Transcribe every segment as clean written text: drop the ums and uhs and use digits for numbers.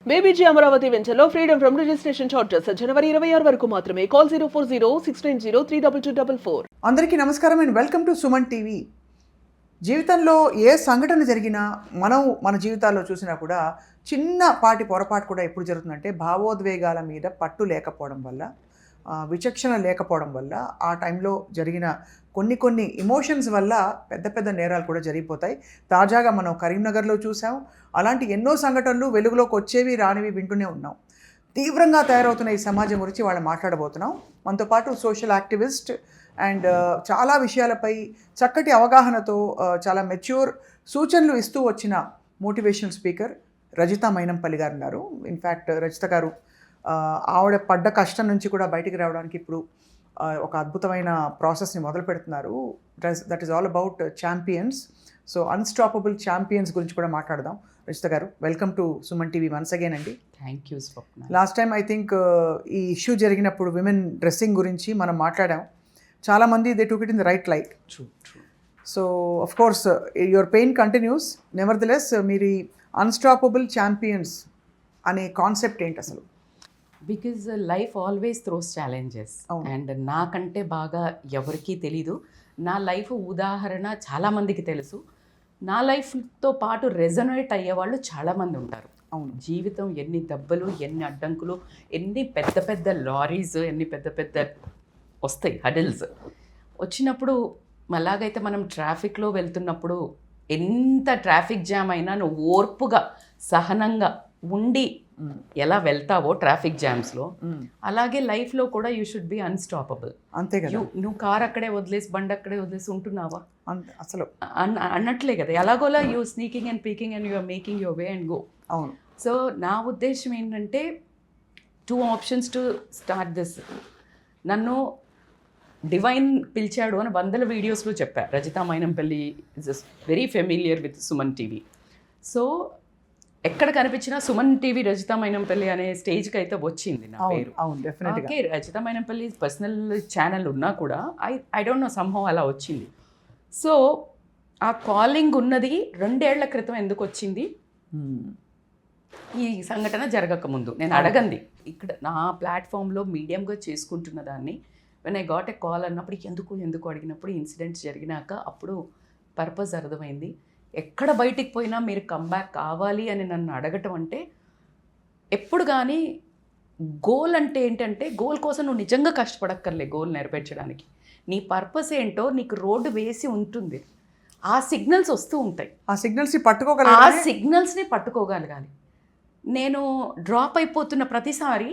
బేబీజీ అమరావతి వెంచర్లో freedom from registration charges జనవరి 26 వరకు మాత్రమే. కాల్ 04069032244. అందరికీ నమస్కారం and welcome to Suman TV. జీవితంలో ఏ సంఘటన జరిగినా మనం మన జీవితాల్లో చూసినా కూడా చిన్నపాటి పొరపాటు కూడా ఎప్పుడు జరుగుతుందంటే భావోద్వేగాల మీద పట్టు లేకపోవడం వల్ల, విచక్షణ లేకపోవడం వల్ల, ఆ టైంలో జరిగిన కొన్ని ఎమోషన్స్ వల్ల పెద్ద పెద్ద నేరాలు కూడా జరిగిపోతాయి. తాజాగా మనం కరీంనగర్లో చూసాం. అలాంటి ఎన్నో సంఘటనలు వెలుగులోకి వచ్చేవి రానివి వింటూనే ఉన్నాం. తీవ్రంగా తయారవుతున్న ఈ సమాజం గురించి వాళ్ళు మాట్లాడబోతున్నాం. మనతో పాటు సోషల్ యాక్టివిస్ట్ అండ్ చాలా విషయాలపై చక్కటి అవగాహనతో చాలా మెచ్యూర్ సూచనలు ఇస్తూ వచ్చిన మోటివేషనల్ స్పీకర్ రజిత మైనంపల్లి గారు ఉన్నారు. ఇన్ఫ్యాక్ట్ రజిత గారు ఆవిడ పడ్డ కష్టం నుంచి కూడా బయటికి రావడానికి ఇప్పుడు ఒక అద్భుతమైన ప్రాసెస్ని మొదలు పెడుతున్నారు. That is all about champions. So unstoppable champions గురించి కూడా మాట్లాడదాం. Rajitha garu, welcome to Suman TV once again అండి. Thank you Swapna. Last time I think ఈ ఇష్యూ జరిగినప్పుడు విమెన్ డ్రెస్సింగ్ గురించి మనం మాట్లాడాం. చాలామంది they took it in the right light. True. So of course your pain continues. Nevertheless మీరు అన్స్టాపబుల్ ఛాంపియన్స్ అనే concept ఏంటి అసలు? Because life always throws challenges and నాకంటే బాగా ఎవరికీ తెలీదు. నా లైఫ్ ఉదాహరణ చాలామందికి తెలుసు. నా లైఫ్తో పాటు రెజొనేట్ అయ్యేవాళ్ళు చాలామంది ఉంటారు. అవును, జీవితం ఎన్ని దెబ్బలు, ఎన్ని అడ్డంకులు, ఎన్ని పెద్ద పెద్ద లారీస్, ఎన్ని పెద్ద పెద్ద వస్తాయి హడిల్స్ వచ్చినప్పుడు. అలాగైతే మనం ట్రాఫిక్లో వెళ్తున్నప్పుడు ఎంత ట్రాఫిక్ జామ్ అయినా నువ్వు ఓర్పుగా సహనంగా ఉండి ఎలా వెళ్తావో ట్రాఫిక్ జామ్స్లో, అలాగే లైఫ్లో కూడా యూ షుడ్ బి అన్స్టాపబుల్. అంతే కదా. నువ్వు కార్ అక్కడే వదిలేసి బండి అక్కడే వదిలేసి ఉంటున్నావా అసలు అన్నట్లే కదా. ఎలాగోలా you sneaking and peeking and you are making your way and go. అవును. సో నా ఉద్దేశం ఏంటంటే 2 ఆప్షన్స్ టు స్టార్ట్ దిస్. నన్ను డివైన్ పిలిచాడు అని 100 వీడియోస్లో చెప్పారు. Rajitha Mainampalli is very familiar with Suman TV. So ఎక్కడ కనిపించినా సుమన్ టీవీ రజిత మైనంపల్లి అనే స్టేజ్కి అయితే వచ్చింది నా పేరు. Okay, Rajitha Mynampally personal channel ఉన్నా కూడా ఐ డోంట్ నో సమ్హౌ అలా వచ్చింది. సో ఆ కాలింగ్ ఉన్నది 2 ఏళ్ల క్రితం ఎందుకు వచ్చింది? ఈ సంఘటన జరగకముందు నేను అడగంది. ఇక్కడ నా ప్లాట్ఫామ్లో మీడియంగా చేసుకుంటున్న దాన్ని when I got a call అన్నప్పుడు ఎందుకు అడిగినప్పుడు ఇన్సిడెంట్స్ జరిగినాక అప్పుడు పర్పస్ అర్థమైంది. ఎక్కడ బయటికి పోయినా మీరు కంబ్యాక్ కావాలి అని నన్ను అడగటం అంటే, ఎప్పుడు కానీ గోల్ అంటే ఏంటంటే గోల్ కోసం నువ్వు నిజంగా కష్టపడక్కర్లే. గోల్ నెరవేర్చడానికి నీ పర్పస్ ఏంటో నీకు రోడ్డు వేసి ఉంటుంది. ఆ సిగ్నల్స్ వస్తూ ఉంటాయి. ఆ సిగ్నల్స్ని పట్టుకోగలగాలి. నేను డ్రాప్ అయిపోతున్న ప్రతిసారి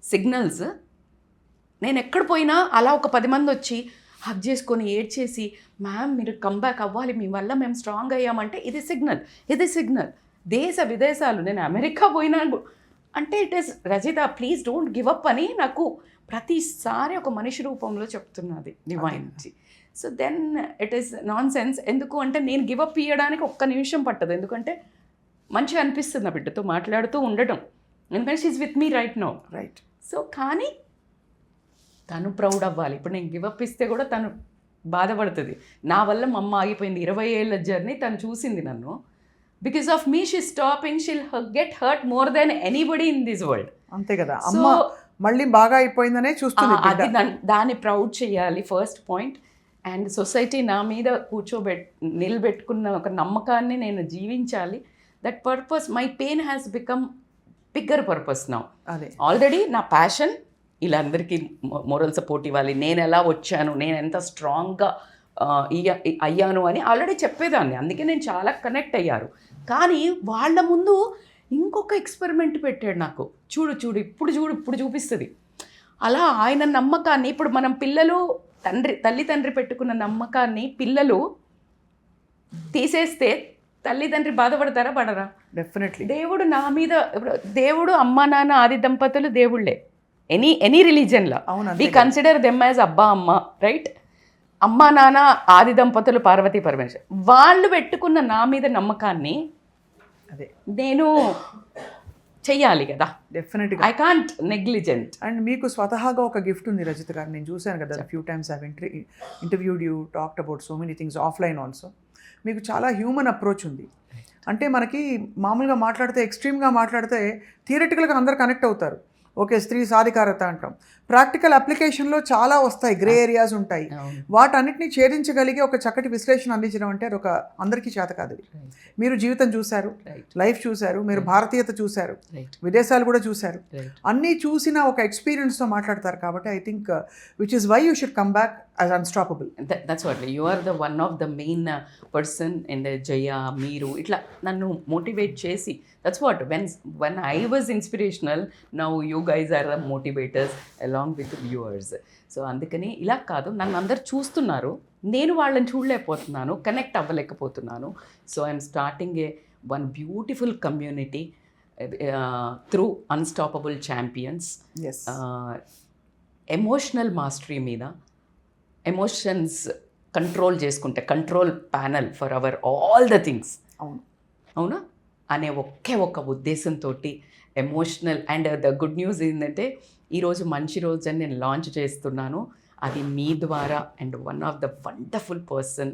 సిగ్నల్స్, నేను ఎక్కడ పోయినా అలా ఒక 10 మంది వచ్చి హగ్ చేసుకొని ఏడ్చేసి, మ్యామ్ మీరు కంబ్యాక్ అవ్వాలి, మీ వల్ల మేము స్ట్రాంగ్ అయ్యామంటే ఇది సిగ్నల్. దేశ విదేశాలు, నేను అమెరికా పోయినా అంటే it is Rajitha please don't give up అని నాకు ప్రతిసారి ఒక మనిషి రూపంలో చెప్తున్నది divine. So then it is nonsense. ఎందుకు అంటే నేను గివ్ అప్ ఇవ్వడానికి ఒక్క నిమిషం పట్టదు. ఎందుకంటే మంచిగా అనిపిస్తుంది నా బిడ్డతో మాట్లాడుతూ ఉండటం. ఎందుకంటే she's with me right now. Right. So కానీ తను ప్రౌడ్ అవ్వాలి. ఇప్పుడు నేను గివ్ అప్ ఇస్తే కూడా తను బాధపడుతుంది. నా వల్ల మా అమ్మ ఆగిపోయింది. 20 ఏళ్ళ జర్నీ తను చూసింది నన్ను. Because of me she stopping, she'll get hurt more than anybody in this world. అంతే కదా. అమ్మ మళ్ళీ బాగా అయిపోయిందనే చూస్తుంది. అది దాన్ని ప్రౌడ్ చేయాలి ఫస్ట్ పాయింట్. అండ్ సొసైటీ నా మీద నిలబెట్టుకున్న ఒక నమ్మకాన్ని నేను జీవించాలి. That purpose, my pain has become bigger purpose now. అదే ఆల్రెడీ నా ప్యాషన్ ఇలా అందరికీ మోరల్ సపోర్ట్ ఇవ్వాలి, నేను ఎలా వచ్చాను, నేను ఎంత స్ట్రాంగ్గా అయ్యాను అని ఆల్రెడీ చెప్పేదాన్ని. అందుకే నేను చాలా కనెక్ట్ అయ్యారు. కానీ వాళ్ళ ముందు ఇంకొక ఎక్స్పెరిమెంట్ పెట్టాడు నాకు. చూడు ఇప్పుడు చూపిస్తుంది. అలా ఆయన నమ్మకాన్ని, ఇప్పుడు మనం పిల్లలు తల్లి తండ్రి పెట్టుకున్న నమ్మకాన్ని పిల్లలు తీసేస్తే తల్లిదండ్రి బాధపడతారా పడరా? డెఫినెట్లీ. దేవుడు నా మీద, దేవుడు అమ్మ నాన్న ఆది దంపతులు దేవుళ్ళే ఎనీ రిలీజన్లో. వి కన్సిడర్ దెమ్ యాజ్ అబ్బా అమ్మ, రైట్? అమ్మా నాన్న ఆది దంపతులు పార్వతీ పరమేశ్వర్, వాళ్ళు పెట్టుకున్న నా మీద నమ్మకాన్ని అదే నేను చెయ్యాలి కదా. డెఫినెట్గా ఐ కాంట్ నెగ్లిజెంట్. అండ్ మీకు స్వతహాగా ఒక గిఫ్ట్ ఉంది రజిత గారు. నేను చూశాను కదా, few times I interviewed you, talked about so many things offline also. మీకు చాలా హ్యూమన్ అప్రోచ్ ఉంది. అంటే మనకి మామూలుగా మాట్లాడితే ఎక్స్ట్రీమ్గా మాట్లాడితే థియరిటికల్గా అందరు కనెక్ట్ అవుతారు. ఓకే, స్త్రీ సాధికారత అంటాం. ప్రాక్టికల్ అప్లికేషన్లో చాలా వస్తాయి, గ్రే ఏరియాస్ ఉంటాయి. వాటన్నిటిని ఛేదించగలిగే ఒక చక్కటి విశ్లేషణ అందించడం అంటే అది ఒక అందరికీ చేత కాదు. మీరు జీవితం చూశారు, లైఫ్ చూశారు, మీరు భారతీయత చూశారు, విదేశాలు కూడా చూశారు, అన్నీ చూసిన ఒక ఎక్స్పీరియన్స్తో మాట్లాడతారు. కాబట్టి I think which is why you should come back as unstoppable. That's what you are the one of the main person and Jaya మీరు ఇట్లా నన్ను మోటివేట్ చేసి that's what when I was inspirational, now you guys are the motivators along with viewers. So అందుకని ఇలా కాదు, నన్ను అందరు చూస్తున్నారు, నేను వాళ్ళని చూడలేకపోతున్నాను, కనెక్ట్ అవ్వలేకపోతున్నాను. So I'm starting one beautiful community through unstoppable champions. Emotional mastery మీద, ఎమోషన్స్ కంట్రోల్ చేసుకుంటే control panel for our all the things, అవునా అనే ఒకే ఒక ఉద్దేశంతో emotional. And the good news ఏంటంటే ఈరోజు మంచి రోజు అని నేను లాంచ్ చేస్తున్నాను, అది మీ ద్వారా. And one of the wonderful person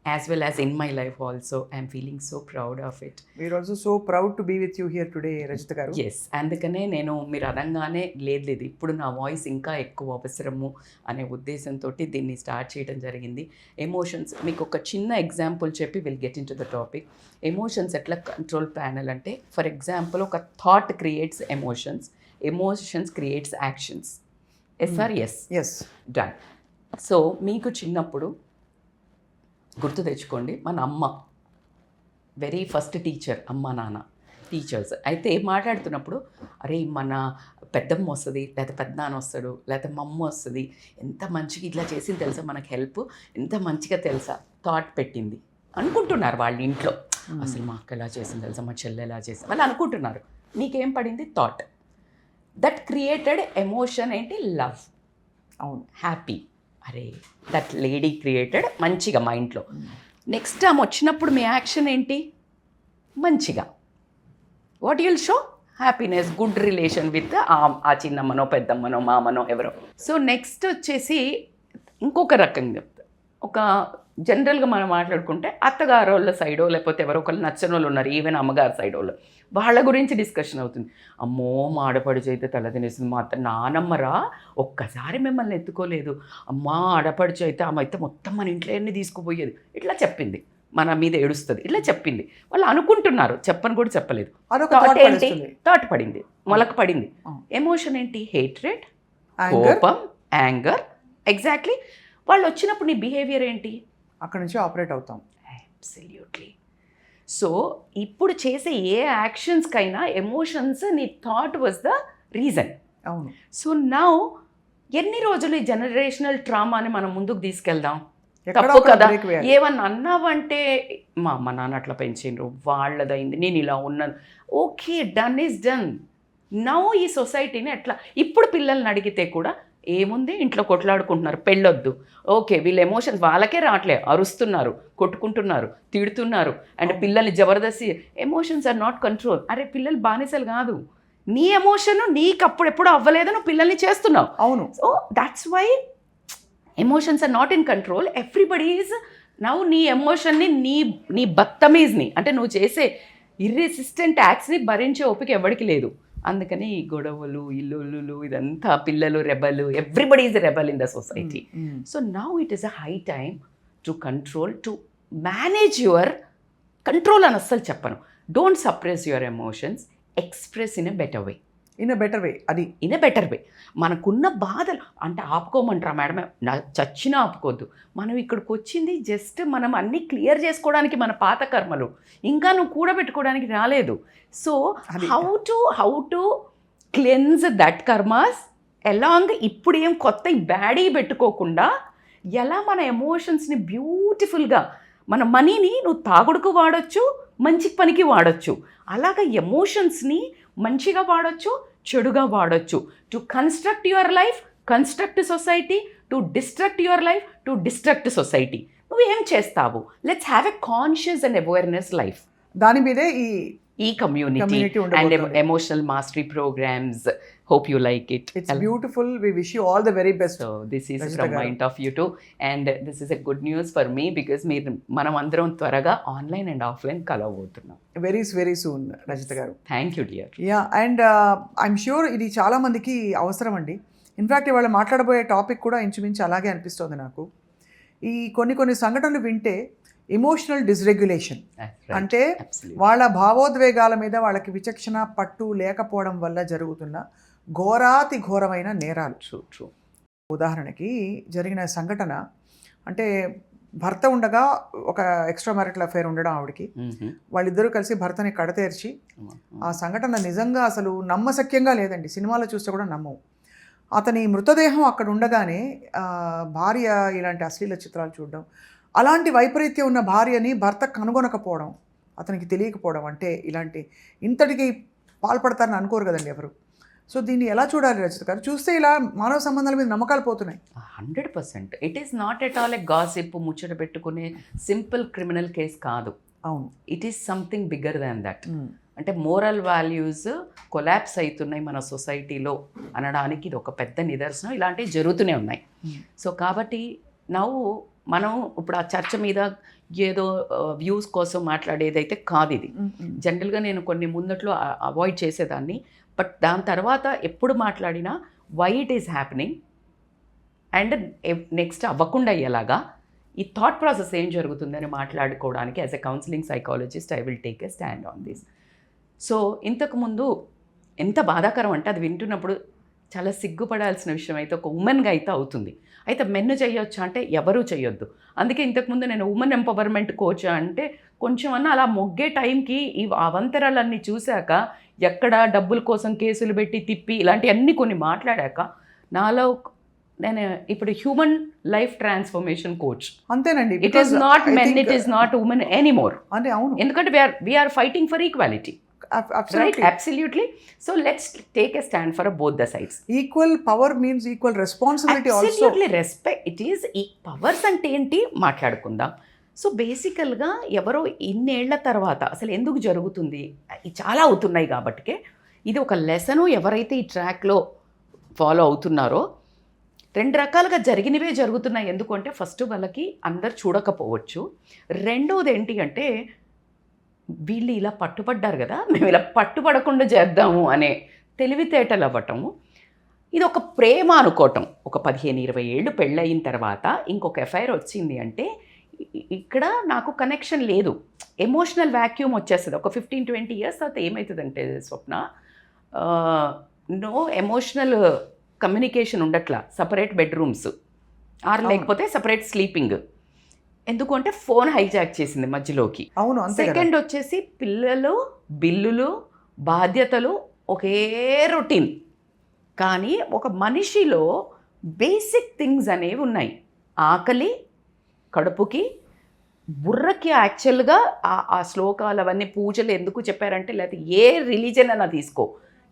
as well as in my life also. I'm feeling so proud of it. We're also so proud to be with you here today Rajitha garu. Yes, అందుకనే నేను మీరు అనగానే లేదు ఇప్పుడు నా వాయిస్ ఇంకా ఎక్కువ అవసరము అనే ఉద్దేశంతో దీన్ని స్టార్ట్ చేయడం జరిగింది. ఎమోషన్స్ మీకు ఒక చిన్న ఎగ్జాంపుల్ చెప్పి will get into the topic. Emotions ఎట్లా కంట్రోల్ ప్యానల్ అంటే, ఫర్ ఎగ్జాంపుల్ ఒక thought creates emotions, emotions creates actions. Yes or yes? Yes, done. So మీకు చిన్నప్పుడు గుర్తు తెచ్చుకోండి, మన అమ్మ వెరీ ఫస్ట్ టీచర్, అమ్మ నాన్న టీచర్స్ అయితే మాట్లాడుతున్నప్పుడు అరే మన పెద్దమ్మ వస్తుంది, లేకపోతే పెద్దనాన్న వస్తాడు, లేకపోతే మమ్మ వస్తుంది, ఎంత మంచిగా ఇట్లా చేసింది తెలుసా, మనకు హెల్ప్ ఎంత మంచిగా తెలుసా, థాట్ పెట్టింది అనుకుంటున్నారు వాళ్ళ ఇంట్లో. అసలు మా అక్క ఎలా చేసింది తెలుసా, మా చెల్లె ఎలా చేసింది వాళ్ళు అనుకుంటున్నారు. నీకేం పడింది? థాట్. దట్ క్రియేటెడ్ ఎమోషన్ ఏంటి? లవ్. అవును, హ్యాపీ. అరే దట్ లేడీ క్రియేటెడ్ మంచిగా మైండ్లో. నెక్స్ట్ టైం వచ్చినప్పుడు మీ యాక్షన్ ఏంటి? మంచిగా. What you'll show? Happiness, good relation with ఆ చిన్నమ్మనో పెద్దమ్మనో మామనో ఎవరో. సో నెక్స్ట్ వచ్చేసి ఇంకొక రకంగా చెప్తా. ఒక జనరల్గా మనం మాట్లాడుకుంటే అత్తగారు వాళ్ళ సైడో లేకపోతే ఎవరో ఒకళ్ళు నచ్చని వాళ్ళు ఉన్నారు, ఈవెన్ అమ్మగారు సైడ్ వాళ్ళు, వాళ్ళ గురించి డిస్కషన్ అవుతుంది. అమ్మో మా ఆడపడుచు అయితే తల తినేసింది, మా అత్త నానమ్మరా ఒక్కసారి మిమ్మల్ని ఎత్తుకోలేదు, అమ్మా ఆడపడుచు అయితే ఆమె అయితే మొత్తం మన ఇంట్లో అన్నీ తీసుకుపోయేది, ఇట్లా చెప్పింది, మన మీద ఏడుస్తుంది, ఇట్లా చెప్పింది. వాళ్ళు అనుకుంటున్నారు, చెప్పని కూడా చెప్పలేదు. థాట్ ఏంటి? థాట్ పడింది, మొలక పడింది. ఎమోషన్ ఏంటి? హేట్రెడ్, కోపం, యాంగర్. ఎగ్జాక్ట్లీ. వాళ్ళు వచ్చినప్పుడు నీ బిహేవియర్ ఏంటి? అక్కడ నుంచి ఆపరేట్ అవుతాం. అబ్సల్యూట్లీ. సో ఇప్పుడు చేసే ఏ యాక్షన్స్కైనా ఎమోషన్స్, నీ థాట్ వాజ్ ద రీజన్. అవును. సో నౌ ఎన్ని రోజులు ఈ జనరేషనల్ ట్రామాని మనం ముందుకు తీసుకెళ్దాం? ఎక్కడో తప్పు కదా. break వేయాలి. ఏమన్నా అన్నావంటే మా అమ్మ నాన్న అట్లా పెంచిండ్రు, వాళ్ళదైంది, నేను ఇలా ఉన్నాను. Okay, done is done. Now ఈ సొసైటీని ఎట్లా, ఇప్పుడు పిల్లల్ని అడిగితే కూడా ఏముంది, ఇంట్లో కొట్లాడుకుంటున్నారు, పెళ్ళొద్దు. ఓకే, వీళ్ళ ఎమోషన్స్ వాళ్ళకే రావట్లే, అరుస్తున్నారు, కొట్టుకుంటున్నారు, తిడుతున్నారు. అండ్ పిల్లల్ని జబర్దస్తి. Emotions are not control. అరే పిల్లలు బానిసలు కాదు, నీ ఎమోషన్ నీకు అప్పుడు ఎప్పుడు అవ్వలేదు, నువ్వు పిల్లల్ని చేస్తున్నావు. అవును. So that's why emotions are not in control. Everybody is now నీ ఎమోషన్ని, నీ బత్తమీజ్ని, అంటే నువ్వు చేసే ఇర్రెసిస్టెంట్ యాక్ట్స్ని భరించే ఓపిక ఎవరికి లేదు. అందుకని ఈ గొడవలు, ఇల్లులు, ఇదంతా పిల్లలు rebel, everybody is rebel in the society. So now it is a high time to control, to manage your control అని అస్సలు చెప్పను. Don't suppress your emotions, express in a better way. In a better way. అది in a better way. మనకున్న బాధలు అంటే ఆపుకోమంటారా madam? చచ్చినా ఆపుకోవద్దు. మనం ఇక్కడికి వచ్చింది జస్ట్ మనం అన్నీ క్లియర్ చేసుకోవడానికి, మన పాత కర్మలు ఇంకా నువ్వు కూడబెట్టుకోవడానికి రాలేదు. So how to cleanse that karmas along. ఇప్పుడు ఏం కొత్త బ్యాడీ పెట్టుకోకుండా ఎలా మన ఎమోషన్స్ని బ్యూటిఫుల్గా, మన మనీని నువ్వు తాగుడుకు వాడచ్చు, మంచి పనికి వాడచ్చు. అలాగా ఎమోషన్స్ని మంచిగా వాడచ్చు, చెడుగా వాడచ్చు. To construct your life, construct society, to destruct your life, to destruct society. నువ్వేం చేస్తావు? Let's have a conscious and awareness life. దాని మీదే ఈ ఈ కమ్యూనిటీ Community అండ్ ఉండబోతుంది. Emotional mastery programs. Hope you like it. It's beautiful. We wish you all the very best. So this is Rajitha from garu. Point of view to, and this is a good news for me because మనం అందరం త్వరగా online and offline కలవబోతున్నాం. Very soon Rajitha garu. Thank you dear. Yeah, and I'm sure ఇది చాలా మందికి అవసరం అండి. In fact ఇవాళ మాట్లాడబోయే టాపిక్ కూడా ఇంచుమించు అలాగే అనిపిస్తుంది నాకు. ఈ కొన్ని సంఘటనలు వింటే ఎమోషనల్ డిస్రెగ్యులేషన్ అంటే వాళ్ళ భావోద్వేగాల మీద వాళ్ళకి విచక్షణ పట్టు లేకపోవడం వల్ల జరుగుతున్న ఘోరాతి ఘోరమైన నేరాలు. ట్రూ. ఉదాహరణకి జరిగిన సంఘటన అంటే భర్త ఉండగా ఒక ఎక్స్ట్రా మ్యారిటల్ అఫేర్ ఉండడం ఆవిడకి. వాళ్ళిద్దరూ కలిసి భర్తని కడతేర్చి, ఆ సంఘటన నిజంగా అసలు నమ్మశక్యంగా లేదండి, సినిమాలో చూస్తే కూడా నమ్మవు. అతని మృతదేహం అక్కడ ఉండగానే భార్య ఇలాంటి అశ్లీల చిత్రాలు చూడడం, అలాంటి వైపరీత్యం ఉన్న భార్యని భర్త కనుగొనకపోవడం, అతనికి తెలియకపోవడం, అంటే ఇలాంటి ఇంతటికి పాల్పడతారని అనుకోరు కదండి ఎవరు. సో దీన్ని ఎలా చూడాలి రచిత గారు? చూస్తే ఇలా మానవ సంబంధాల మీద నమ్మకాలు పోతున్నాయి. 100%. It is not at all a gossip, ముచ్చట పెట్టుకునే సింపుల్ క్రిమినల్ కేస్ కాదు. అవును, it is something bigger than that. అంటే మోరల్ వాల్యూస్ కొలాప్స్ అవుతున్నాయి మన సొసైటీలో అనడానికి ఇది ఒక పెద్ద నిదర్శనం. ఇలాంటివి జరుగుతూనే ఉన్నాయి. సో కాబట్టి మనం ఇప్పుడు ఆ చర్చ మీద ఏదో వ్యూస్ కోసం మాట్లాడేదైతే కాదు ఇది. జనరల్గా నేను కొన్ని ముందట్లో అవాయిడ్ చేసేదాన్ని, బట్ దాని తర్వాత ఎప్పుడు మాట్లాడినా why it is happening and next అవ్వకుండా అయ్యేలాగా ఈ థాట్ ప్రాసెస్ ఏం జరుగుతుందని మాట్లాడుకోవడానికి as a counselling psychologist I will take a stand on this. So ఇంతకుముందు ఎంత బాధాకరం అంటే అది వింటున్నప్పుడు చాలా సిగ్గుపడాల్సిన విషయం అయితే ఒక ఉమెన్గా అయితే అవుతుంది. అయితే మెన్ను చేయొచ్చా అంటే ఎవరూ చేయొద్దు. అందుకే ఇంతకుముందు నేను ఉమెన్ ఎంపవర్మెంట్ కోచ్ అంటే కొంచెం అన్న అలా మొగ్గే టైంకి ఈ అవంతరాలన్నీ చూశాక, ఎక్కడ డబ్బుల కోసం కేసులు పెట్టి తిప్పి ఇలాంటివన్నీ కొన్ని మాట్లాడాక నాలో నేను ఇప్పుడు హ్యూమన్ లైఫ్ ట్రాన్స్ఫర్మేషన్ కోచ్. అంతేనండి. It is not men, it is not women anymore. అంటే అవును, ఎందుకంటే we're fighting for equality. Right, absolutely. So let's take a stand for both the sides. Equal power means equal responsibility also. Absolutely respect. It is powers అంటే ఏంటి మాట్లాడుకుందాం. So బేసికల్గా ఎవరో ఇన్నేళ్ల తర్వాత అసలు ఎందుకు జరుగుతుంది, చాలా అవుతున్నాయి కాబట్టికే ఇది ఒక లెసను. ఎవరైతే ఈ ట్రాక్లో ఫాలో అవుతున్నారో 2 రకాలుగా జరిగినవే జరుగుతున్నాయి. ఎందుకంటే ఫస్ట్ వాళ్ళకి అందరు చూడకపోవచ్చు, రెండోది ఏంటి అంటే వీళ్ళు ఇలా పట్టుపడ్డారు కదా, మేము ఇలా పట్టుపడకుండా చేద్దాము అనే తెలివితేటలు అవ్వటము. ఇది ఒక ప్రేమ అనుకోవటం. ఒక 15-20 ఏళ్ళు పెళ్ళయిన తర్వాత ఇంకొక ఎఫ్ఐఆర్ వచ్చింది అంటే ఇక్కడ నాకు కనెక్షన్ లేదు, ఎమోషనల్ వ్యాక్యూమ్ వచ్చేస్తుంది. ఒక 15-20 ఇయర్స్ తర్వాత ఏమవుతుందంటే స్వప్న, నో ఎమోషనల్ కమ్యూనికేషన్ ఉండట్లా. సపరేట్ బెడ్రూమ్స్ లేకపోతే సపరేట్ స్లీపింగ్. ఎందుకంటే ఫోన్ హైజాక్ చేసింది మధ్యలోకి. అవును. సెకండ్ వచ్చేసి పిల్లలు, బిల్లులు, బాధ్యతలు, ఒకే రొటీన్. కానీ ఒక మనిషిలో బేసిక్ థింగ్స్ అనేవి ఉన్నాయి. ఆకలి, కడుపుకి, బుర్రకి. యాక్చువల్గా ఆ శ్లోకాలు అవన్నీ పూజలు ఎందుకు చెప్పారంటే, లేకపోతే ఏ రిలీజన్ అన్నా తీసుకో,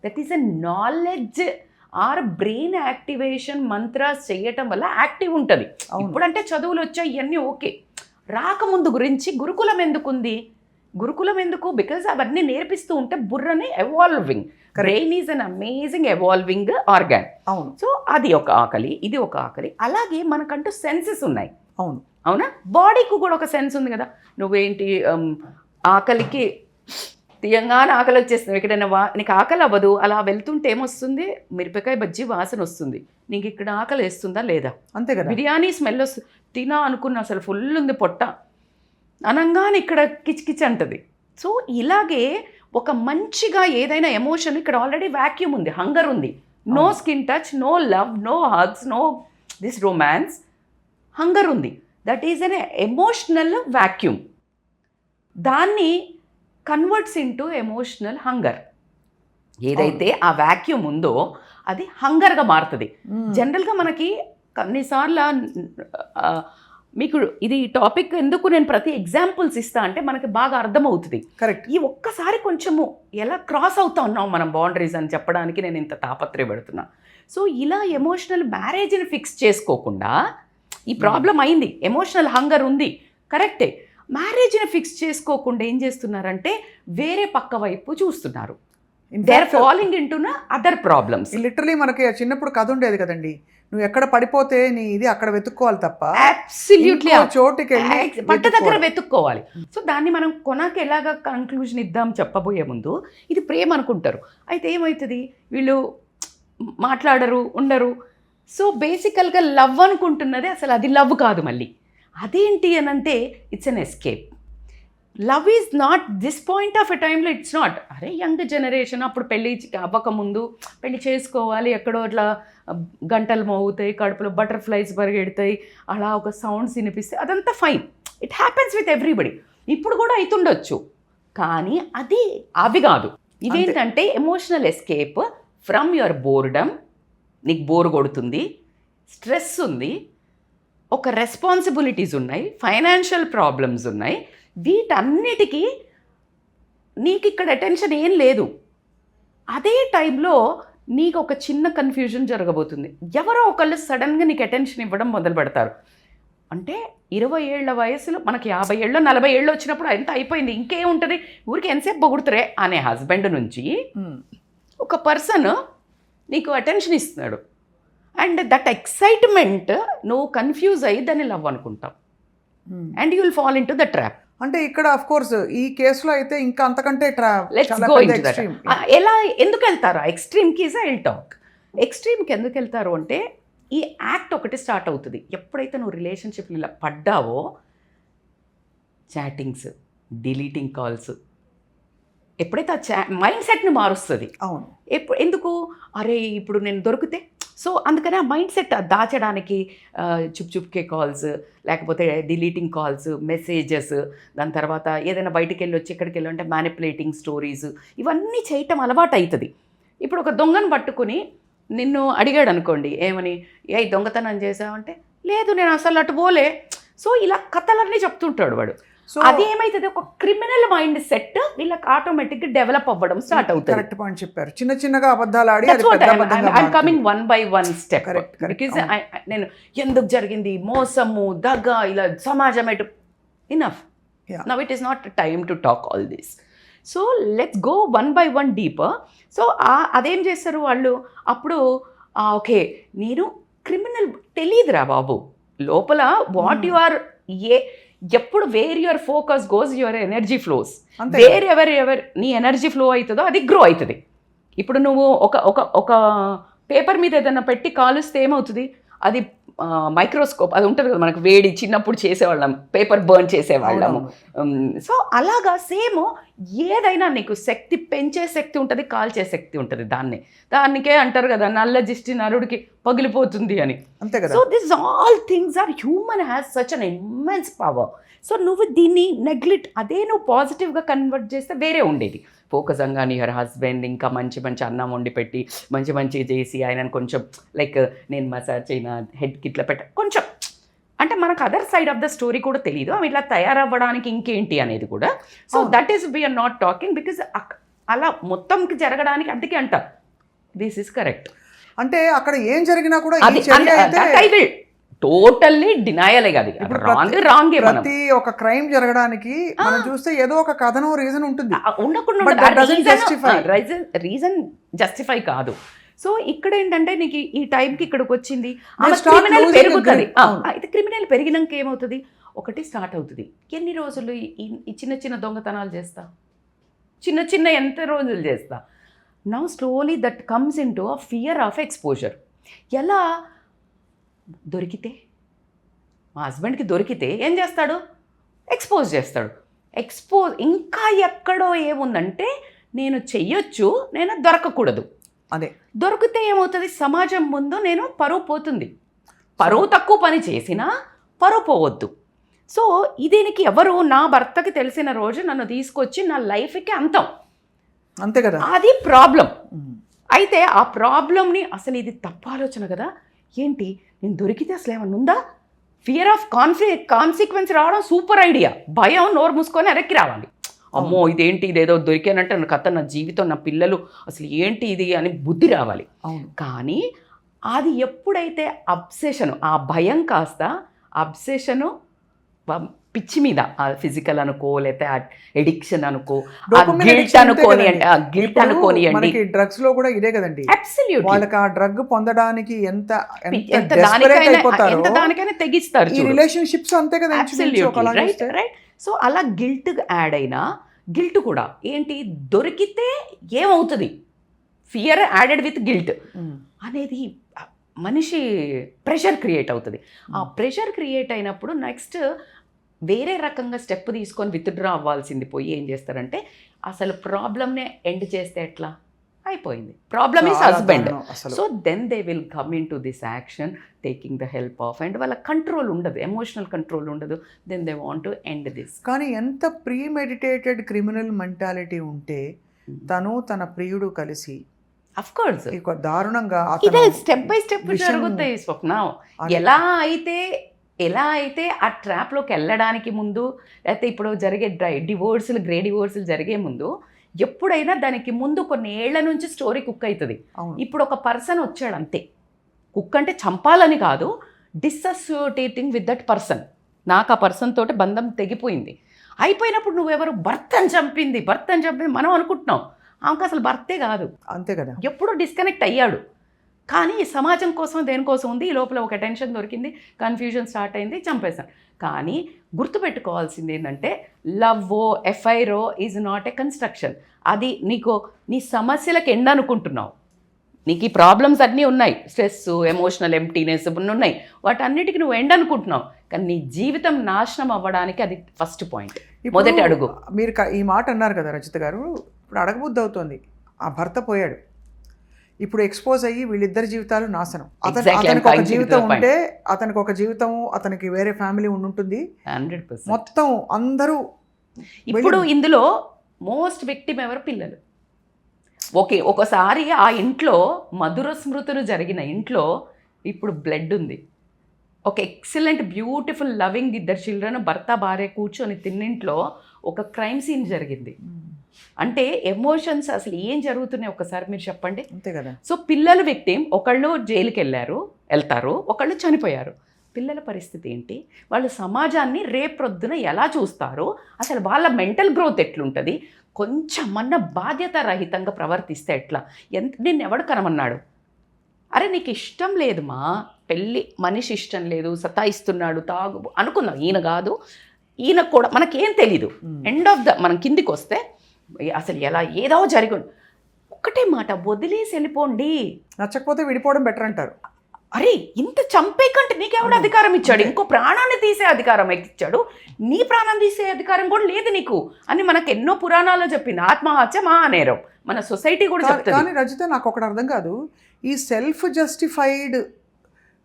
that is a knowledge or brain activation. Mantras చేయటం వల్ల యాక్టివ్ ఉంటుంది. ఇప్పుడంటే చదువులు వచ్చాయి ఇవన్నీ ఓకే, రాకముందు గురించి గురుకులం ఎందుకుంది? గురుకులం ఎందుకు? బికాజ్ అవన్నీ నేర్పిస్తూ ఉంటే బుర్రని evolving. Brain is an amazing evolving organ. అవును. సో అది ఒక ఆకలి, ఇది ఒక ఆకలి. అలాగే మనకంటూ సెన్సెస్ ఉన్నాయి. అవును. అవునా? బాడీకి కూడా ఒక సెన్స్ ఉంది కదా. నువ్వేంటి ఆకలికి తీయంగానే ఆకలి వచ్చేస్తుంది. ఎక్కడైనా నీకు ఆకలి అవ్వదు, అలా వెళ్తుంటే ఏమొస్తుంది, మిరపకాయ బజ్జీ వాసన వస్తుంది. నీకు ఇక్కడ ఆకలి వేస్తుందా లేదా? అంతే కదా. బిర్యానీ స్మెల్ వస్తుంది, తినా అనుకున్న అసలు ఫుల్ ఉంది పొట్ట అనంగానే ఇక్కడ కిచకిచ అంటది. సో ఇలాగే ఒక మంచిగా ఏదైనా ఎమోషన్ ఇక్కడ ఆల్రెడీ వ్యాక్యూమ్ ఉంది, హంగర్ ఉంది. No skin touch, no love, no hugs, no this romance. Hunger ఉంది. That is an emotional vacuum. దాన్ని కన్వర్ట్స్ ఇంటూ ఎమోషనల్ హంగర్. ఏదైతే ఆ వ్యాక్యూమ్ ఉందో అది హంగర్గా మారుతుంది. జనరల్గా మనకి కొన్నిసార్లు మీకు ఇది టాపిక్ ఎందుకు నేను ప్రతి ఎగ్జాంపుల్స్ ఇస్తా అంటే మనకి బాగా అర్థమవుతుంది. కరెక్ట్. ఈ ఒక్కసారి కొంచెము ఎలా క్రాస్ అవుతా ఉన్నాం మనం బౌండరీస్ అని చెప్పడానికి నేను ఇంత తాపత్రయపడుతున్నా. సో ఇలా ఎమోషనల్ మ్యారేజ్ని ఫిక్స్ చేసుకోకుండా ఈ ప్రాబ్లం అయింది. ఎమోషనల్ హంగర్ ఉంది, కరెక్టే. మ్యారేజ్ని ఫిక్స్ చేసుకోకుండా ఏం చేస్తున్నారంటే వేరే పక్క వైపు చూస్తున్నారు. They are following into other problems. Literally మనకి చిన్నప్పుడు కథ ఉండేది కదండి, నువ్వు ఎక్కడ పడిపోతే నీ ఇది అక్కడ వెతుక్కోవాలి తప్ప అబ్సల్యూట్లీ చోటుకి పట్ట దగ్గర వెతుక్కోవాలి. సో దాన్ని మనం కొనకి ఎలాగ కన్క్లూజన్ ఇద్దాం చెప్పబోయే ముందు ఇది ప్రేమ అనుకుంటారు. అయితే ఏమవుతుంది, వీళ్ళు మాట్లాడరు, ఉండరు. సో బేసికల్గా లవ్ అనుకుంటున్నది అసలు అది లవ్ కాదు. మళ్ళీ అదేంటి అని అంటే it's an escape. Love is not this point of a టైంలో ఇట్స్ నాట్ అరే యంగ్ జనరేషన్ అప్పుడు పెళ్ళి అవ్వకముందు పెళ్ళి చేసుకోవాలి, ఎక్కడో అట్లా గంటలు మోగుతాయి, కడుపులో బటర్ఫ్లైస్ పరిగెడతాయి, అలా ఒక సౌండ్స్ వినిపిస్తాయి, అదంతా fine, it happens with everybody. ఇప్పుడు కూడా అవుతుండొచ్చు, కానీ అది అవి కాదు. ఇవేంటంటే emotional escape from your boredom. నీకు బోర్ కొడుతుంది, స్ట్రెస్ ఉంది, ఒక రెస్పాన్సిబిలిటీస్ ఉన్నాయి, ఫైనాన్షియల్ ప్రాబ్లమ్స్ ఉన్నాయి, వీటన్నిటికీ నీకు ఇక్కడ అటెన్షన్ ఏం లేదు. అదే టైంలో నీకు ఒక చిన్న కన్ఫ్యూజన్ జరగబోతుంది. ఎవరో ఒకళ్ళు సడన్గా నీకు అటెన్షన్ ఇవ్వడం మొదలు పెడతారు. అంటే 20 ఏళ్ల వయసులో మనకి 50 ఏళ్ళు 40 ఏళ్ళు వచ్చినప్పుడు ఎంత అయిపోయింది, ఇంకేముంటుంది, ఊరికి ఎంతసేపు పొగుడుతురే అనే హస్బెండ్ నుంచి ఒక పర్సన్ నీకు అటెన్షన్ ఇస్తున్నాడు. అండ్ దట్ ఎక్సైట్మెంట్ నువ్వు కన్ఫ్యూజ్ అయ్యి దాన్ని లవ్ అనుకుంటావు. And you will fall in to the trap. అంటే ఇక్కడ ఆఫ్ కోర్స్ ఈ కేసులో అయితే ఇంకా అంతకంటే ఎలా ఎందుకు వెళ్తారు ఎక్స్ట్రీమ్కి? Is I will talk. ఎక్స్ట్రీమ్కి ఎందుకు వెళ్తారు అంటే ఈ యాక్ట్ ఒకటి స్టార్ట్ అవుతుంది. ఎప్పుడైతే నువ్వు రిలేషన్షిప్లో ఇలా పడ్డావో, చాటింగ్స్, డిలీటింగ్ కాల్స్, ఎప్పుడైతే ఆ మైండ్ సెట్ని మారుస్తుంది. అవును. ఎందుకు అరే ఇప్పుడు నేను దొరికితే, సో అందుకని ఆ మైండ్ సెట్ దాచడానికి చుప్కే కాల్స్, లేకపోతే డిలీటింగ్ కాల్స్, మెసేజెస్, దాని తర్వాత ఏదైనా బయటికి వెళ్ళి వచ్చి ఎక్కడికి వెళ్ళి అంటే మ్యానిపులేటింగ్ స్టోరీస్, ఇవన్నీ చేయటం అలవాటు అవుతుంది. ఇప్పుడు ఒక దొంగను పట్టుకుని నిన్ను అడిగాడు అనుకోండి, ఏమని, ఏ దొంగతనం చేసావంటే లేదు నేను అసలు అటు పోలే. సో ఇలా కథలన్నీ చెప్తుంటాడు వాడు. అది ఏమైతుంది, ఒక క్రిమినల్ మైండ్ సెట్ వీళ్ళకి ఆటోమేటిక్గా డెవలప్ అవ్వడం స్టార్ట్ అవుతుంది. కరెక్ట్ పాయింట్ చెప్పారు. చిన్న చిన్నగా అబద్ధాలు ఆడి కమింగ్ 1 by 1 స్టెప్. బికాజ్ నేను ఎందుకు జరిగింది, మోసము, దగ్గ, ఇలా సమాజం ఎటు, enough. Now it is not time to talk all this. So let's go 1 by 1 deeper. So అదేం చేస్తారు వాళ్ళు అప్పుడు, ఓకే నేను క్రిమినల్ తెలియదురా బాబు లోపల వాట్ యు ఆర్, ఎప్పుడు where your focus goes your energy flows. ఎవరు నీ ఎనర్జీ ఫ్లో అవుతుందో అది గ్రో అవుతుంది. ఇప్పుడు నువ్వు ఒక పేపర్ మీద ఏదైనా పెట్టి కాలుస్తే ఏమవుతుంది, అది మైక్రోస్కోప్ అది ఉంటుంది కదా మనకు, వేడి చిన్నప్పుడు చేసేవాళ్ళం, పేపర్ బర్న్ చేసేవాళ్ళము. సో అలాగా సేమ్ ఏదైనా నీకు శక్తి పెంచే శక్తి ఉంటుంది, కాల్చే శక్తి ఉంటుంది. దానికే అంటారు కదా నల్ల దిష్టి నరుడికి పగిలిపోతుంది అని. So this all things are human has such an immense power. So నువ్వు దీన్ని నెగ్లెక్ట్, అదే నువ్వు పాజిటివ్గా కన్వర్ట్ చేస్తే వేరే ఉండేది. ఫోకస్ అంగాని యువర్ హస్బెండ్ ఇంకా మంచి అన్నం వండి పెట్టి మంచి చేసి ఆయనను కొంచెం లైక్ నేను మసాజ్ అయినా హెడ్కి ఇట్లా కొంచెం అంటే మనకు other side of the story కూడా తెలియదు, అవి ఇట్లా తయారవ్వడానికి ఇంకేంటి అనేది కూడా. So that is we're not talking because అలా మొత్తంకి జరగడానికి అందుకే అంట దిస్ ఈస్ కరెక్ట్. అంటే అక్కడ ఏం జరిగినా కూడా టోటల్లీ డినయలే కాదు, రాంగ్. ప్రతి ఒక క్రైమ్ జరగడానికి మనం చూస్తే ఏదో ఒక కథనం రీజన్ ఉంటుంది, రీజన్ జస్టిఫై కాదు. సో ఇక్కడ ఏంటంటే నీకు ఈ టైంకి ఇక్కడికి వచ్చింది, పెరుగుతుంది. అయితే క్రిమినల్ పెరిగినాక ఏమవుతుంది, ఒకటి స్టార్ట్ అవుతుంది. ఎన్ని రోజులు ఈ చిన్న దొంగతనాలు చేస్తా, చిన్న ఎంత రోజులు చేస్తా. Now slowly that comes in to a fear of exposure. ఎలా దొరికితే, మా హస్బెండ్కి దొరికితే ఏం చేస్తాడు, ఎక్స్పోజ్ చేస్తాడు. ఇంకా ఎక్కడో ఏముందంటే నేను చెయ్యొచ్చు, నేను దొరకకూడదు. అదే దొరికితే ఏమవుతుంది, సమాజం ముందు నేను పరువు పోతుంది. పరువు తక్కువ పని చేసినా పరువు పోవద్దు. సో దీనికి ఎవరు, నా భర్తకి తెలిసిన రోజు నన్ను తీసుకొచ్చి నా లైఫ్కి అంతం, అంతే కదా, అది ప్రాబ్లం. అయితే ఆ ప్రాబ్లంని అసలు ఇది తప్పు ఆలోచన కదా, ఏంటి నేను దొరికితే అసలు ఏమన్నా ఉందా, ఫియర్ ఆఫ్ కాన్సిక్వెన్స్ రావడం సూపర్ ఐడియా. భయం నోరు మూసుకొని అరెక్కి రావాలి. అమ్మో ఇదేంటి, ఇదేదో దొరికానంటే నా కథ, నా జీవితం, నా పిల్లలు, అసలు ఏంటి ఇది అని బుద్ధి రావాలి. కానీ అది ఎప్పుడైతే అబ్సెషను, ఆ భయం కాస్త అబ్సెషను పిచ్చి మీద ఆ ఫిజికల్ అనుకో లేకపోతే ఎడిక్షన్ అనుకో Dopamine గిల్ట్ addiction అంతే అనుకోని కదండి. గిల్ట్ ఇప్పుడు అనుకోనియండి మనకి డ్రగ్స్ లో కూడా ఇదే కదండి. అబ్సల్యూట్లీ వాళ్ళకి ఆ డ్రగ్ పొందడానికి ఎంత ఎంత desperate అయిపోతారో దానికైనా తెగిస్తారు ఈ రిలేషన్షిప్స్ అంతే కదా ఇంచుమించు ఒకలా రైట్ చూస్తే. రైట్. సో అలా గిల్ట్ యాడ్ అయినా గిల్ట్ కూడా ఏంటి దొరికితే ఏమవుతుంది ఫియర్ యాడెడ్ విత్ గిల్ట్ ఉమ్. అనేది మనిషి ప్రెషర్ క్రియేట్ అవుతుంది. ఆ ప్రెషర్ క్రియేట్ అయినప్పుడు నెక్స్ట్ వేరే రకంగా స్టెప్ తీసుకొని విత్డ్రా అవ్వాల్సింది పోయి ఏం చేస్తారంటే అసలు ప్రాబ్లమ్నే ఎండ్ చేస్తే ఎట్లా అయిపోయింది. ప్రాబ్లమ్ ఈజ్ చాలా హస్బెండ్. దారుణం అసలు. So then they will come into this action taking the help of and వాళ్ళ కంట్రోల్ ఉండదు, ఎమోషనల్ కంట్రోల్ ఉండదు. Then they want to end this. కానీ ఎంత ప్రీ మెడిటేటెడ్ క్రిమినల్ మెంటాలిటీ ఉంటే తను తన ప్రియుడు కలిసి అఫ్ కోర్స్ ఇక దారుణంగా ఇదే అతను స్టెప్ బై స్టెప్ విషయం- జరుగుతాయి స్వప్న. అది- ఎలా అయితే ఆ ట్రాప్లోకి వెళ్ళడానికి ముందు లేకపోతే ఇప్పుడు జరిగే గ్రే డివోర్సులు జరిగే ముందు ఎప్పుడైనా దానికి ముందు కొన్ని ఏళ్ల నుంచి స్టోరీ కుక్ అవుతుంది. అవును. ఇప్పుడు ఒక పర్సన్ వచ్చాడు అంతే. కుక్ అంటే చంపాలని కాదు, డిస్అసోసియేటింగ్ విత్ దట్ పర్సన్. నాకు ఆ పర్సన్ తోటి బంధం తెగిపోయింది. అయిపోయినప్పుడు నువ్వెవరు భర్తను చంపింది మనం అనుకుంటున్నాం. ఆమెకు అసలు భర్తే కాదు, అంతే కదా. ఎప్పుడో డిస్కనెక్ట్ అయ్యాడు. కానీ సమాజం కోసం దేనికోసం ఉంది, ఈ లోపల ఒక టెన్షన్ దొరికింది, కన్ఫ్యూజన్ స్టార్ట్ అయింది, చంపేశాను. కానీ గుర్తుపెట్టుకోవాల్సింది ఏంటంటే లవ్వో ఎఫ్ఐఆర్ఓ ఈజ్ నాట్ ఎ కన్స్ట్రక్షన్. అది నీ సమస్యలకు ఎండ్ అనుకుంటున్నావు. నీకు ఈ ప్రాబ్లమ్స్ అన్నీ ఉన్నాయి, స్ట్రెస్, ఎమోషనల్ ఎంప్టీనెస్ ఉన్నాయి, వాటన్నిటికీ నువ్వు ఎండ్ అనుకుంటున్నావు. కానీ నీ జీవితం నాశనం అవ్వడానికి అది ఫస్ట్ పాయింట్, మొదటి అడుగు. మీరు ఈ మాట అన్నారు కదా రచిత గారు. ఇప్పుడు అడగబుద్ధి అవుతుంది. ఆ భర్త పోయాడు, ఇప్పుడు ఎక్స్పోజ్ అయ్యి వీళ్ళిద్దరి జీవితాలు నాశనం. అతనికి ఒక జీవితం ఉంటే అతనికి ఒక జీవితం, అతనికి వేరే ఫ్యామిలీ ఉంటుంది. 100%. మొత్తం అందరూ ఇప్పుడు ఇందులో మోస్ట్ విక్టిమ్ ఎవరు? పిల్లలు. ఓకే, ఒకసారి ఆ ఇంట్లో మధుర స్మృతులు జరిగిన ఇంట్లో ఇప్పుడు బ్లడ్ ఉంది. ఒక ఎక్సలెంట్ బ్యూటిఫుల్ లవింగ్ ఇద్దరు చిల్డ్రన్ భర్త భార్య కూర్చొని తిన్నింట్లో ఒక క్రైమ్ సీన్ జరిగింది. అంటే ఎమోషన్స్ అసలు ఏం జరుగుతున్నాయి ఒకసారి మీరు చెప్పండి. అంతే కదా. సో పిల్లలు విక్టిమ్, ఒకళ్ళు జైలుకి వెళ్తారు, ఒకళ్ళు చనిపోయారు. పిల్లల పరిస్థితి ఏంటి? వాళ్ళు సమాజాన్ని రేపొద్దున ఎలా చూస్తారు? అసలు వాళ్ళ మెంటల్ గ్రోత్ ఎట్లుంటుంది? కొంచెమన్నా బాధ్యత రహితంగా ప్రవర్తిస్తే ఎట్లా? నిన్ను ఎవడు కనమన్నాడు? అరే నీకు ఇష్టం లేదు మా పెళ్ళి, మనిషి ఇష్టం లేదు, సతాయిస్తున్నాడు, తాగు అనుకుందాం. ఈయన కాదు, ఈయన కూడా మనకేం తెలీదు. ఎండ్ ఆఫ్ మనం కిందికి వస్తే అసలు ఎలా ఏదో జరిగి ఒక్కటే మాట, వదిలేసి వెళ్ళిపోండి. నచ్చకపోతే విడిపోవడం బెటర్ అంటారు. అరే ఇంత చంపేకంటే నీకెవడు అధికారం ఇచ్చాడు? ఇంకో ప్రాణాన్ని తీసే అధికారం ఇచ్చాడు, నీ ప్రాణం తీసే అధికారం కూడా లేదు నీకు అని మనకు ఎన్నో పురాణాల్లో చెప్పింది. ఆత్మహత్య మహా నేరం, మన సొసైటీ కూడా చెప్తుంది. కానీ రజిత, నాకు ఒకటి అర్థం కాదు. ఈ సెల్ఫ్ జస్టిఫైడ్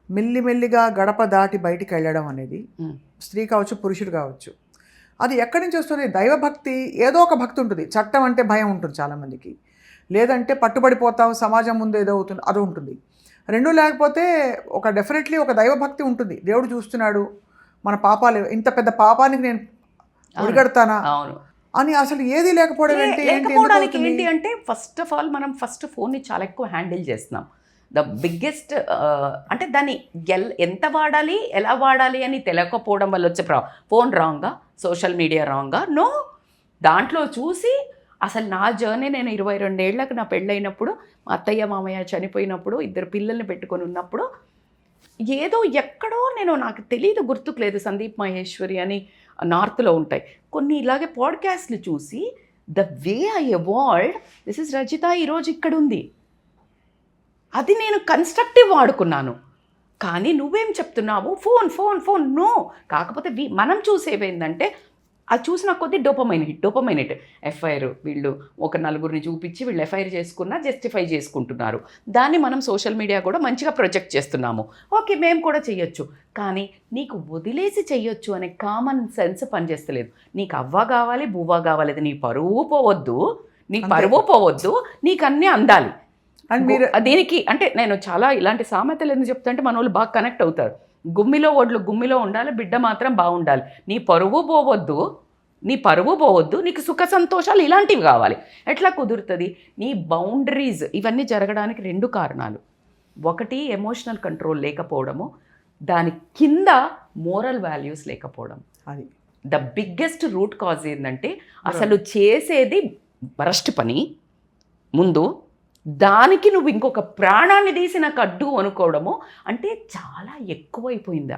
మెల్లిమెల్లిగా గడప దాటి బయటికి వెళ్ళడం అనేది స్త్రీ కావచ్చు, పురుషుడు కావచ్చు, అది ఎక్కడి నుంచి వస్తుంది? దైవభక్తి, ఏదో ఒక భక్తి ఉంటుంది. చట్టం అంటే భయం ఉంటుంది చాలామందికి, లేదంటే పట్టుబడిపోతాం, సమాజం ముందు ఏదో అవుతుంది, అది ఉంటుంది. రెండు లేకపోతే డెఫినెట్లీ ఒక దైవభక్తి ఉంటుంది. దేవుడు చూస్తున్నాడు, మన పాపాలు, ఇంత పెద్ద పాపానికి నేను ఒడిగడతానా అని అసలు ఏది లేకపోవడం లేకపోవడానికి ఏంటి అంటే ఫస్ట్ ఆఫ్ ఆల్ మనం ఫోన్ని చాలా ఎక్కువ హ్యాండిల్ చేస్తున్నాం. ద బిగ్గెస్ట్ అంటే దాన్ని ఎంత వాడాలి, ఎలా వాడాలి అని తెలియకపోవడం వల్ల వచ్చే ఫోన్ రాంగా, సోషల్ మీడియా రాంగా, నో. దాంట్లో చూసి అసలు నా జర్నీ, నేను 22 ఏళ్ళకి నా పెళ్ళైనప్పుడు, మా అత్తయ్య మామయ్య చనిపోయినప్పుడు, 2 పిల్లల్ని పెట్టుకొని ఉన్నప్పుడు ఏదో ఎక్కడో నాకు తెలియదు, గుర్తుకు లేదు, సందీప్ మహేశ్వరి అని నార్త్లో ఉంటాయి కొన్ని ఇలాగే పాడ్కాస్ట్లు చూసి the way I evolved, this is Rajitha ఈరోజు ఇక్కడ ఉంది. అది నేను కన్స్ట్రక్టివ్ వాడుకున్నాను. కానీ నువ్వేం చెప్తున్నావు? Phone no. కాకపోతే మనం చూసేవేందంటే అది చూసిన కొద్దీ డోపమైన్ హిట్. ఎఫ్ఐఆర్, వీళ్ళు ఒక నలుగురిని చూపించి వీళ్ళు ఎఫ్ఐఆర్ చేసుకున్నా జస్టిఫై చేసుకుంటున్నారు. దాన్ని మనం సోషల్ మీడియా కూడా మంచిగా ప్రొజెక్ట్ చేస్తున్నాము. ఓకే, మేము కూడా చెయ్యొచ్చు. కానీ నీకు వదిలేసి చెయ్యొచ్చు అనే కామన్ సెన్స్ పనిచేస్తలేదు. నీకు అవ్వ కావాలి, బువ్వ కావాలి, నీ పరువు పోవద్దు, నీకు అన్నీ అందాలి. దీనికి అంటే నేను చాలా ఇలాంటి సామెతలు ఎందుకు చెప్తా అంటే మన వాళ్ళు బాగా కనెక్ట్ అవుతారు. గుమ్మిలో ఒడ్లు గుమ్మిలో ఉండాలి, బిడ్డ మాత్రం బాగుండాలి. నీ పరువు పోవద్దు, నీకు సుఖ సంతోషాలు ఇలాంటివి కావాలి. ఎట్లా కుదురుతుంది? నీ బౌండరీస్, ఇవన్నీ జరగడానికి 2 కారణాలు. ఒకటి ఎమోషనల్ కంట్రోల్ లేకపోవడము, దాని కింద మోరల్ వాల్యూస్ లేకపోవడం. అది ద బిగ్గెస్ట్ రూట్ కాజ్ ఏంటంటే అసలు చేసేది వరస్ట్ పని ముందు, దానికి నువ్వు ఇంకొక ప్రాణాన్ని తీసి నాకు అడ్డు అనుకోవడము అంటే చాలా ఎక్కువైపోయింది.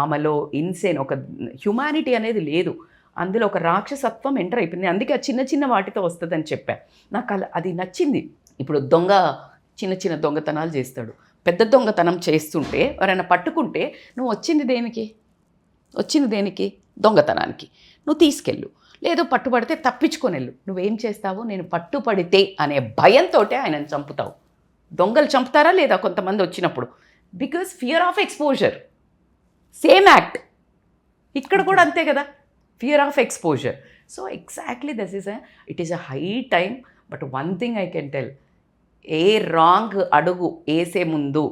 ఆమెలో ఇన్సేన్ ఒక హ్యుమానిటీ అనేది లేదు, అందులో ఒక రాక్షసత్వం ఎంటర్ అయిపోయింది. అందుకే ఆ చిన్న చిన్న వాటితో వస్తుందని చెప్పా. నాకు అది నచ్చింది. ఇప్పుడు చిన్న చిన్న దొంగతనాలు చేస్తాడు, పెద్ద దొంగతనం చేస్తుంటే ఎవరైనా పట్టుకుంటే నువ్వు వచ్చింది దేనికి? దొంగతనానికి. నువ్వు తీసుకెళ్ళు, లేదు పట్టుబడితే తప్పించుకొని వెళ్ళు. నువ్వేం చేస్తావు? నేను పట్టుపడితే అనే భయంతో ఆయనను చంపుతావు. దొంగలు చంపుతారా లేదా కొంతమంది వచ్చినప్పుడు? Because fear of exposure. Same act ఇక్కడ కూడా అంతే కదా, fear of exposure. So exactly it is a high time. But one thing I can tell, A wrong అడుగు వేసే ముందు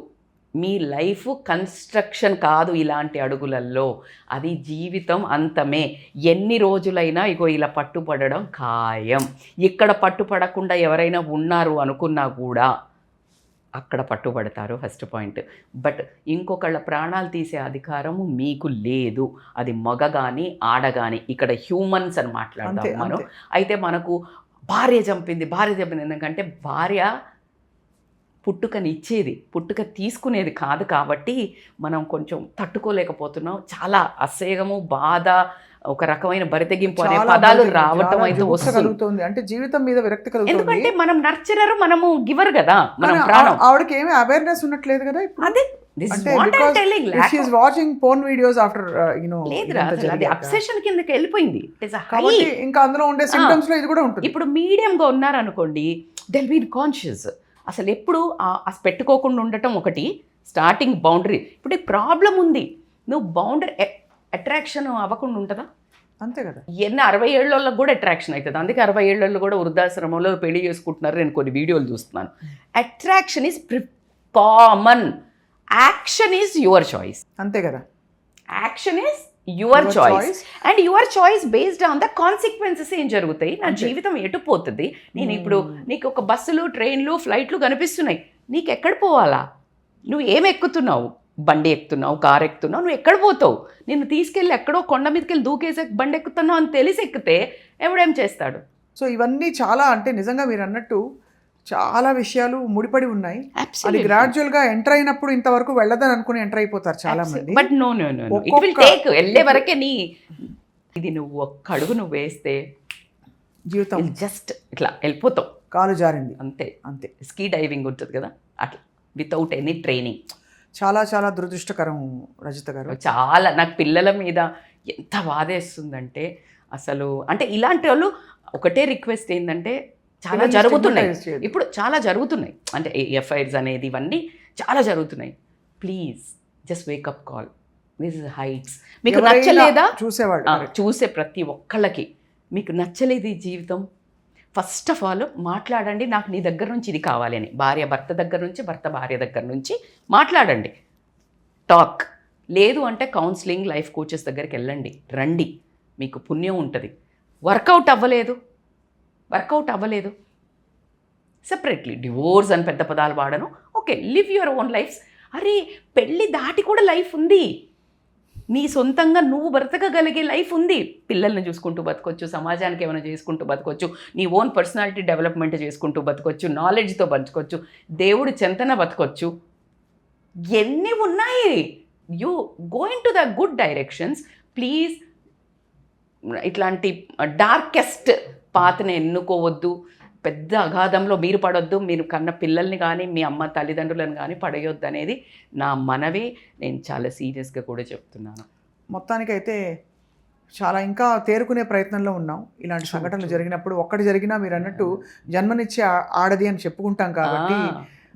మీ లైఫ్ కన్స్ట్రక్షన్ కాదు ఇలాంటి అడుగులలో, అది జీవితం అంతమే. ఎన్ని రోజులైనా ఇలా పట్టుపడడం ఖాయం. ఇక్కడ పట్టుపడకుండా ఎవరైనా ఉన్నారు అనుకున్నా కూడా అక్కడ పట్టుబడతారు, ఫస్ట్ పాయింట్. బట్ ఇంకొకళ్ళ ప్రాణాలు తీసే అధికారము మీకు లేదు, అది మగ కానీ ఆడ కానీ. ఇక్కడ హ్యూమన్స్ అని మాట్లాడతాం మనం. అయితే మనకు భార్య చంపింది ఎందుకంటే భార్య పుట్టుక తీసుకునేది కాదు కాబట్టి మనం కొంచెం తట్టుకోలేకపోతున్నాం. చాలా అసహ్యము, బాధ, ఒక రకమైన బరితెగింపు అనే పదాలు రావటం అయితే వస్తుంది. అంటే జీవితం మీద విరక్తి కలుగుతుంది. ఎందుకంటే మనం నర్చరర్, మనము గివర్ కదా, మనం ప్రాణం. ఆవిడకి ఏమీ అవేర్నెస్ ఉన్నట్లేదు కదా అదే వాచింగ్ పోర్న్ వీడియోస్ ఆఫ్టర్ అది అబ్సెషన్ కిందకి వెళ్ళిపోయింది. ఇంకా అందులో ఉండే సింప్టమ్స్ లో ఇది కూడా ఉంటుంది. ఇప్పుడు మీడియంగా ఉన్నారనుకోండి, దెల్ బీ కాన్షియస్. అసలు ఎప్పుడు పెట్టుకోకుండా ఉండటం ఒకటి, స్టార్టింగ్ బౌండరీ. ఇప్పుడు ఈ ప్రాబ్లం ఉంది, నువ్వు బౌండరీ అట్రాక్షన్ అవ్వకుండా ఉంటుందా? అంతే కదా. 60 ఏళ్ళలో కూడా అట్రాక్షన్ అవుతుంది. అందుకే 60 ఏళ్ళలో కూడా వృద్ధాశ్రమంలో పెళ్లి చేసుకుంటున్నారు. నేను కొన్ని వీడియోలు చూస్తున్నాను. Attraction is common, action is your choice. అంతే కదా. Action is your choice and your choice based on the consequences. ఏం జరుగుతాయి, నా జీవితం ఎటు పోతుంది? నేను ఇప్పుడు నీకు ఒక బస్సులు, ట్రైన్లు, ఫ్లైట్లు కనిపిస్తున్నాయి, నీకు ఎక్కడ పోవాలా? నువ్వు ఏం ఎక్కుతున్నావు? బండి ఎక్కుతున్నావు, కారు ఎక్కుతున్నావు, నువ్వు ఎక్కడ పోతావు? నిన్ను తీసుకెళ్ళి ఎక్కడో కొండ మీదకి వెళ్ళి దూకేసే బండి ఎక్కుతున్నావు అని తెలిసి ఎక్కితే ఎవడేం చేస్తాడు? సో ఇవన్నీ చాలా, అంటే నిజంగా మీరు అన్నట్టు చాలా విషయాలు ముడిపడి ఉన్నాయి. అది గ్రాడ్యువల్ గా ఎంటర్ అయినప్పుడు ఇంతవరకు వెళ్ళదని అనుకుని ఎంటర్ అయిపోతారు చాలా మంది. But no it will take, వెళ్ళే వరకే ఇది నువ్వు ఒక్క అడుగు నువ్వు వేస్తే జీవితం జస్ట్ ఇట్లా వెళ్ళిపోతావు, కాలు జారింది అంతే. స్కీ డైవింగ్ ఉంటుంది కదా అట్లా, వితౌట్ ఎనీ ట్రైనింగ్. చాలా చాలా దురదృష్టకరం రజిత గారు. చాలా నాకు పిల్లల మీద ఎంత బాధేస్తుందంటే అసలు. అంటే ఇలాంటి వాళ్ళు ఒకటే రిక్వెస్ట్ ఏంటంటే, చాలా జరుగుతున్నాయి ఇప్పుడు, చాలా జరుగుతున్నాయి. అంటే ఎఫ్ఐఆర్స్ అనేది ఇవన్నీ చాలా జరుగుతున్నాయి. Please just wake up call, this is heights. మీకు నచ్చలేదా? చూసే ప్రతి ఒక్కళ్ళకి మీకు నచ్చలేదు ఈ జీవితం, ఫస్ట్ ఆఫ్ ఆల్ మాట్లాడండి, నాకు నీ దగ్గర నుంచి ఇది కావాలి అని. భార్య భర్త దగ్గర నుంచి, భర్త భార్య దగ్గర నుంచి మాట్లాడండి, టాక్. లేదు అంటే కౌన్సిలింగ్, లైఫ్ కోచెస్ దగ్గరికి వెళ్ళండి, రండి, మీకు పుణ్యం ఉంటుంది. వర్కౌట్ అవ్వలేదు సెపరేట్లీ, డివోర్స్ అని పెద్ద పదాలు వాడను, okay, live your own lifes. అరే పెళ్ళి దాటి కూడా లైఫ్ ఉంది, నీ సొంతంగా నువ్వు బ్రతకగలిగే లైఫ్ ఉంది. పిల్లల్ని చూసుకుంటూ బతకొచ్చు, సమాజానికి ఏమైనా చేసుకుంటూ బతకొచ్చు, నీ ఓన్ పర్సనాలిటీ డెవలప్మెంట్ చేసుకుంటూ బతకొచ్చు, నాలెడ్జ్తో బతకొచ్చు, దేవుడు చెంతన బతకొచ్చు, ఎన్ని ఉన్నాయి. You going to the good directions. Please ఇట్లాంటి డార్కెస్ట్ పాత్ని ఎన్నుకోవద్దు, పెద్ద అగాధంలో మీరు పడొద్దు, మీరు కన్న పిల్లల్ని కానీ మీ అమ్మ తల్లిదండ్రులను కానీ పడేయొద్దు అనేది నా మనవి. నేను చాలా సీరియస్గా కూడా చెప్తున్నాను. మొత్తానికైతే చాలా ఇంకా తేరుకునే ప్రయత్నంలో ఉన్నాం. ఇలాంటి సంఘటనలు జరిగినప్పుడు ఒక్కటి జరిగినా మీరు అన్నట్టు జన్మనిచ్చే ఆడది అని చెప్పుకుంటాం కాబట్టి,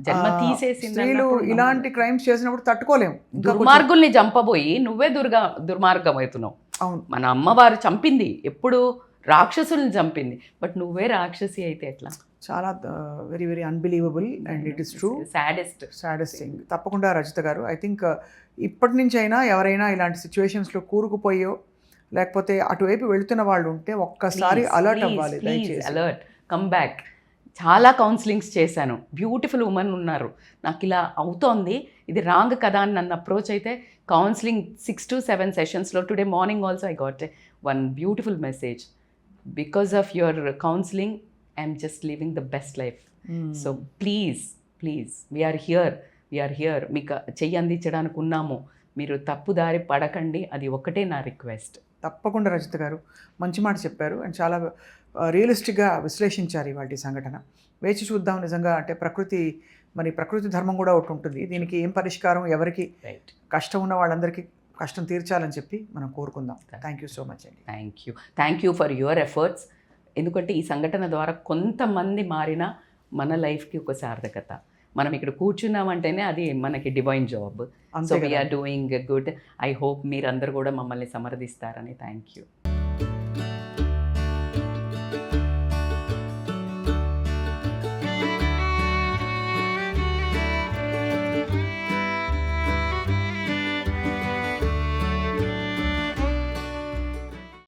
జన్మ తీసేసి స్త్రీలు ఇలాంటి క్రైమ్స్ చేసినప్పుడు తట్టుకోలేము. దుర్మార్గుల్ని చంపబోయి నువ్వే దుర్మార్గం అవుతున్నావు. అవును, మన అమ్మవారు చంపింది ఎప్పుడు రాక్షసుల్ని చంపింది, బట్ నువ్వే రాక్షసి అయితే ఎట్లా? చాలా very very unbelievable and it is true. Saddest thing. తప్పకుండా రజిత గారు, ఐ థింక్ ఇప్పటి నుంచి అయినా ఎవరైనా ఇలాంటి సిచ్యువేషన్స్లో కూరుకుపోయో లేకపోతే అటువైపు వెళుతున్న వాళ్ళు ఉంటే ఒక్కసారి అలర్ట్ అవ్వాలి, దయచేసి అలర్ట్, కమ్ బ్యాక్. చాలా కౌన్సిలింగ్స్ చేశాను, బ్యూటిఫుల్ ఉమెన్ ఉన్నారు, నాకు ఇలా అవుతోంది, ఇది రాంగ్ కదా అని నన్ను అప్రోచ్ అయితే కౌన్సిలింగ్ 6 to 7 సెషన్స్లో, today morning also I got one beautiful message. Because of your counselling I'm just living the best life. So please we're here మీకు చెయ్యి అందించడానికి ఉన్నాము. మీరు తప్పుదారి పడకండి, అది ఒక్కటే నా రిక్వెస్ట్. తప్పకుండా రజిత గారు మంచి మాట చెప్పారు అండ్ చాలా రియలిస్టిక్గా విశ్లేషించారు ఇవాళ సంఘటన. వేచి చూద్దాం నిజంగా. అంటే ప్రకృతి ధర్మం కూడా ఒకటి ఉంటుంది. దీనికి ఏం పరిష్కారం, ఎవరికి కష్టం ఉన్న వాళ్ళందరికీ కష్టం తీర్చాలని చెప్పి మనం కోరుకుందాం. థ్యాంక్ యూ సో మచ్ అండి. Thank you for your efforts. ఎందుకంటే ఈ సంఘటన ద్వారా కొంతమంది మారిన మన లైఫ్కి ఒక సార్థకత. మనం ఇక్కడ కూర్చున్నామంటేనే అది మనకి divine job. So we're doing good. I hope మీరందరూ కూడా మమ్మల్ని సమర్థిస్తారని. Thank you.